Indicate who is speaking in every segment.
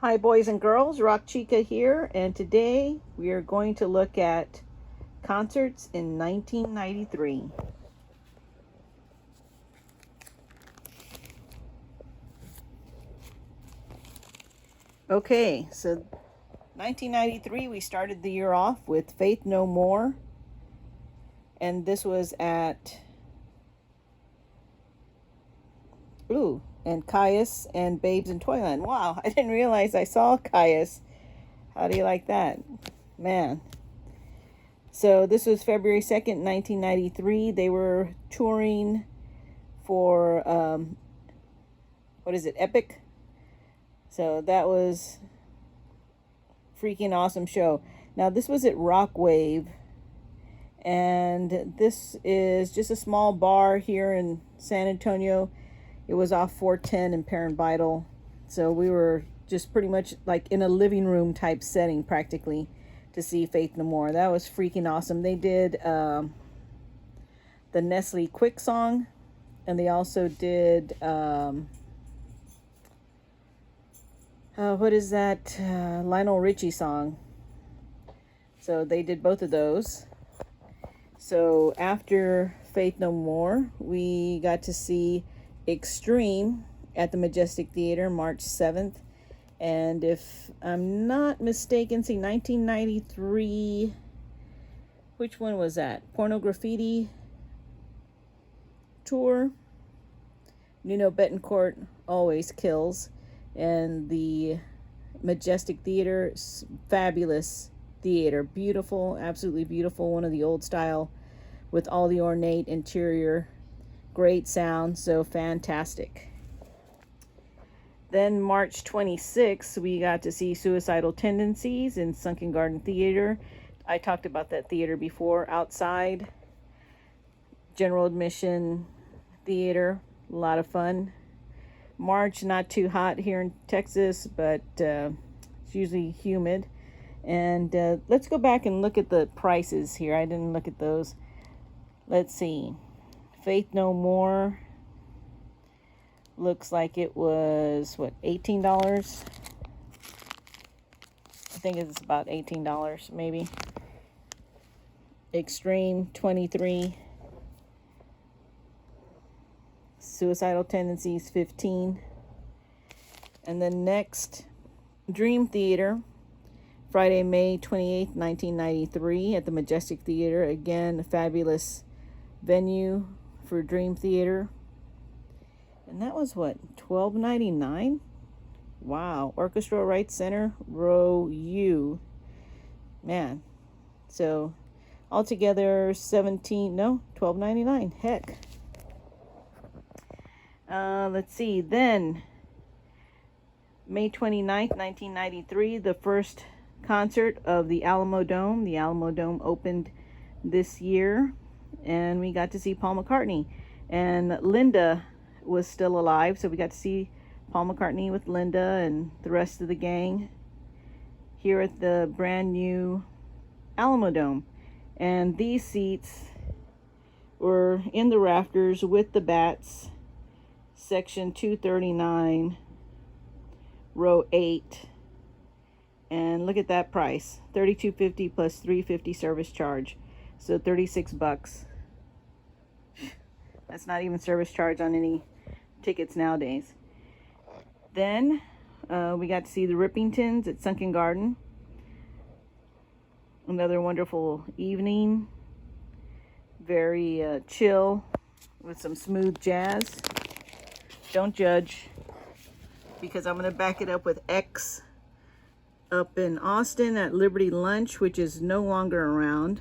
Speaker 1: Hi boys and girls, Rock Chica here, and today we are going to look at concerts in 1993. Okay, so 1993 we started the year off with Faith No More, and this was at and Caius and Babes in Toyland. Wow, I didn't realize I saw Caius. How do you like that? Man. So this was February 2nd, 1993. They were touring for, Epic? So that was freaking awesome show. Now this was at Rock Wave, and this is just a small bar here in San Antonio. It was off 410 in Perrin Vital. So we were just pretty much like in a living room type setting practically to see Faith No More. That was freaking awesome. They did the Nestle Quick song, and they also did what is that Lionel Richie song. So they did both of those. So after Faith No More, we got to see Extreme at the Majestic Theater March 7th. And if I'm not mistaken, see, 1993, which one was that? Porno Graffiti Tour. Nuno Betancourt always kills. And the Majestic Theater, fabulous theater. Beautiful, absolutely beautiful. One of the old style with all the ornate interior. Great sound, so fantastic. Then March 26th, we got to see Suicidal Tendencies in Sunken Garden Theater. I talked about that theater before. Outside, general admission theater, a lot of fun. March, not too hot here in Texas, but it's usually humid. And let's go back and look at the prices here. I didn't look at those. Let's see. Faith No More looks like it was, what, $18? I think it's about $18, maybe. Extreme, $23. Suicidal Tendencies, $15. And then next, Dream Theater, Friday, May 28th, 1993, at the Majestic Theater. Again, a fabulous venue for Dream Theater. And that was what, $12.99? Wow. Orchestra right center, row U. Man. So altogether $12.99. Heck. Let's see. Then May 29th, 1993, the first concert of the Alamo Dome. The Alamo Dome opened this year, and we got to see Paul McCartney. And Linda was still alive, so we got to see Paul McCartney with Linda and the rest of the gang here at the brand new Alamo Dome. And these seats were in the rafters with the bats, section 239, row 8. And look at that price, $32.50 plus $3.50 service charge, so $36. That's not even service charge on any tickets nowadays. Then we got to see the Rippingtons at Sunken Garden. Another wonderful evening. Very chill with some smooth jazz. Don't judge, because I'm going to back it up with X up in Austin at Liberty Lunch, which is no longer around.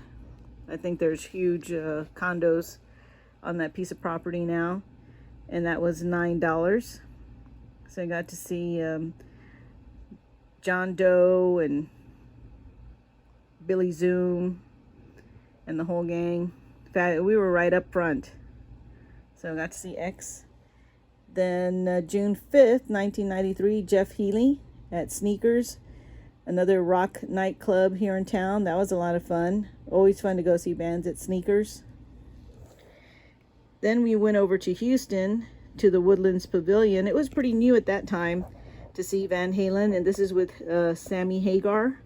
Speaker 1: I think there's huge condos on that piece of property now, and that was $9. So I got to see John Doe and Billy Zoom and the whole gang. In fact, we were right up front, so I got to see X. Then June 5th, 1993, Jeff Healey at Sneakers, another rock nightclub here in town. That was a lot of fun. Always fun to go see bands at Sneakers. Then we went over to Houston to the Woodlands Pavilion. It was pretty new at that time, to see Van Halen, and this is with Sammy Hagar.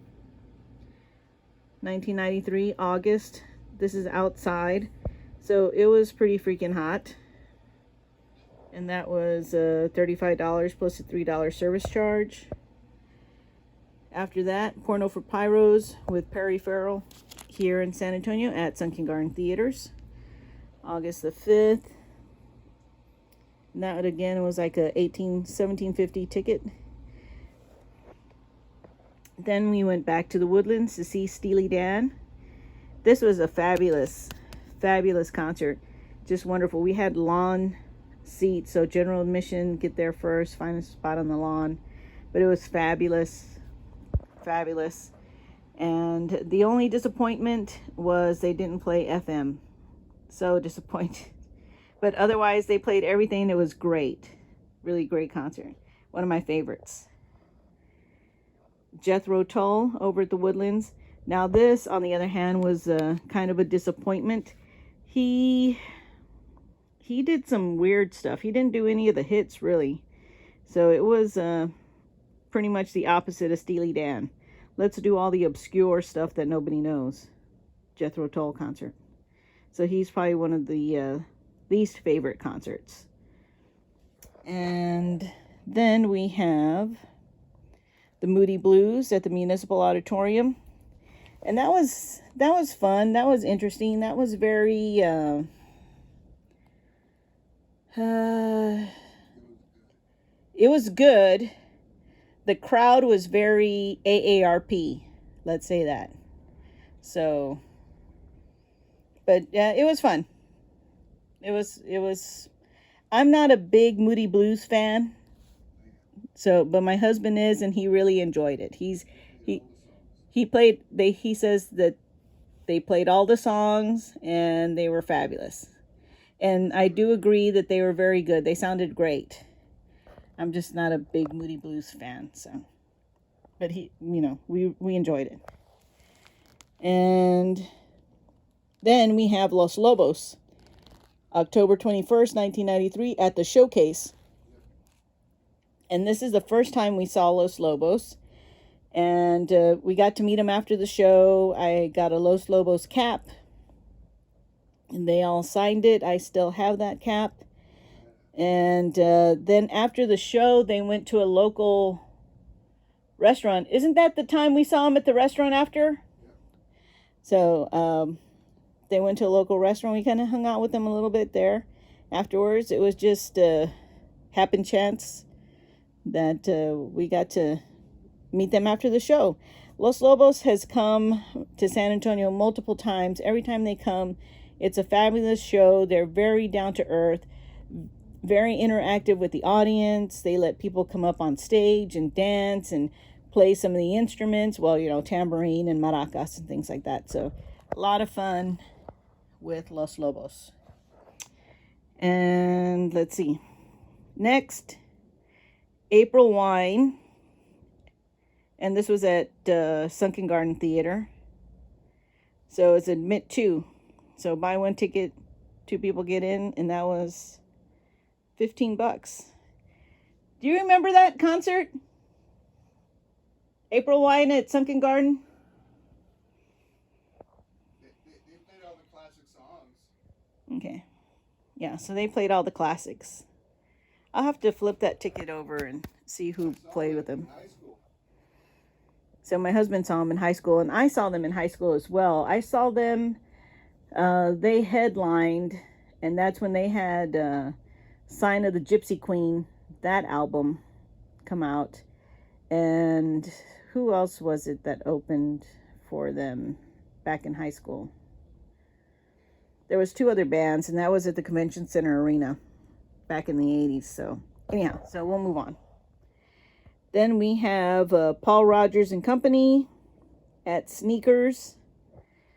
Speaker 1: 1993, August. This is outside, so it was pretty freaking hot. And that was $35 plus a $3 service charge. After that, Porno for Pyros with Farrell here in San Antonio at Sunken Garden Theaters, August the 5th. And that again was like a $17.50 ticket. Then we went back to the Woodlands to see Steely Dan. This was a fabulous concert. Just wonderful. We had lawn seats, so general admission, get there first, find a spot on the lawn. But it was fabulous. And the only disappointment was they didn't play FM. So disappointed. But otherwise, they played everything. It was great. Really great concert. One of my favorites. Jethro Tull over at the Woodlands. Now this, on the other hand, was kind of a disappointment. He did some weird stuff. He didn't do any of the hits, really. So it was pretty much the opposite of Steely Dan. Let's do all the obscure stuff that nobody knows. Jethro Tull concert. So he's probably one of the least favorite concerts. And then we have the Moody Blues at the Municipal Auditorium. And that was fun. That was interesting. That was very it was good. The crowd was very AARP, let's say that. So, but it was fun. It was I'm not a big Moody Blues fan. So, but my husband is, and he really enjoyed it. He says that they played all the songs and they were fabulous. And I do agree that they were very good. They sounded great. I'm just not a big Moody Blues fan, so. But we enjoyed it. And then we have Los Lobos, October 21st, 1993, at the Showcase. And this is the first time we saw Los Lobos. And we got to meet them after the show. I got a Los Lobos cap. And they all signed it. I still have that cap. And then after the show, they went to a local restaurant. Isn't that the time we saw them at the restaurant after? So they went to a local restaurant. We kind of hung out with them a little bit there afterwards. It was just happen chance that we got to meet them after the show. Los Lobos has come to San Antonio multiple times. Every time they come, it's a fabulous show. They're very down to earth, very interactive with the audience. They let people come up on stage and dance and play some of the instruments. Well, tambourine and maracas and things like that. So a lot of fun with Los Lobos. And let's see. Next, April Wine. And this was at Sunken Garden Theater. So it's admit 2. So buy one ticket, 2 people get in, and that was $15. Do you remember that concert? April Wine at Sunken Garden?
Speaker 2: They played all the classic songs.
Speaker 1: Okay. Yeah, so they played all the classics. I'll have to flip that ticket over and see who played with them. So my husband saw them in high school, and I saw them in high school as well. I saw them, they headlined, and that's when they had Sign of the Gypsy Queen, that album, come out. And who else was it that opened for them back in high school? There was 2 other bands, and that was at the Convention Center Arena back in the 80s. So anyhow, so we'll move on. Then we have Paul Rogers and Company at Sneakers.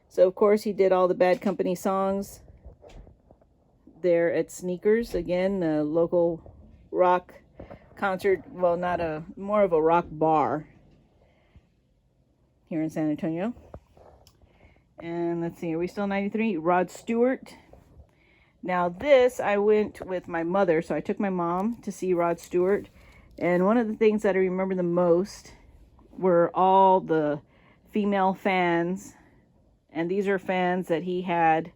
Speaker 1: So, of course, he did all the Bad Company songs there at Sneakers. Again, the local rock concert. Well, more of a rock bar here in San Antonio. And let's see, are we still 93? Rod Stewart. Now this, I went with my mother. So I took my mom to see Rod Stewart. And one of the things that I remember the most were all the female fans. And these are fans that he had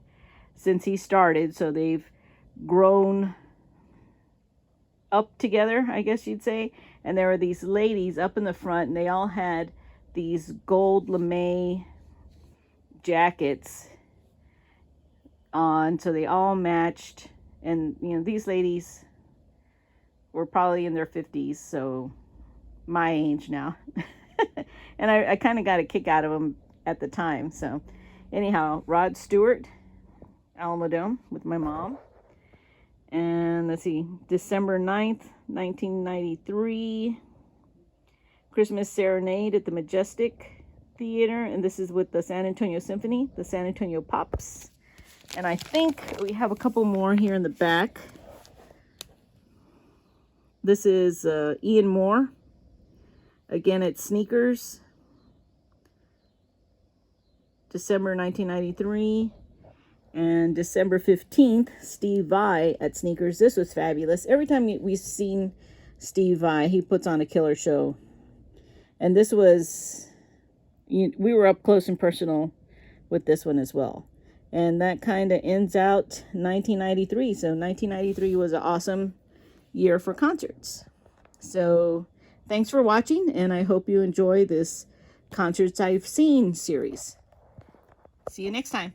Speaker 1: since he started. So they've grown up together, I guess you'd say. And there were these ladies up in the front, and they all had these gold lame jackets on. So they all matched. And, you know, these ladies were probably in their 50s, so my age now. And I kind of got a kick out of them at the time. So anyhow, Rod Stewart, Alamo Dome with my mom. And let's see, December 9th, 1993, Christmas Serenade at the Majestic Theater. And this is with the San Antonio Symphony, the San Antonio Pops. And I think we have a couple more here in the back. This is Ian Moore, again at Sneakers, December 1993. And December 15th, Steve Vai at Sneakers. This was fabulous. Every time we've seen Steve Vai, he puts on a killer show. And this was, we were up close and personal with this one as well. And that kind of ends out 1993. So 1993 was an awesome year for concerts. So thanks for watching, and I hope you enjoy this Concerts I've Seen series. See you next time.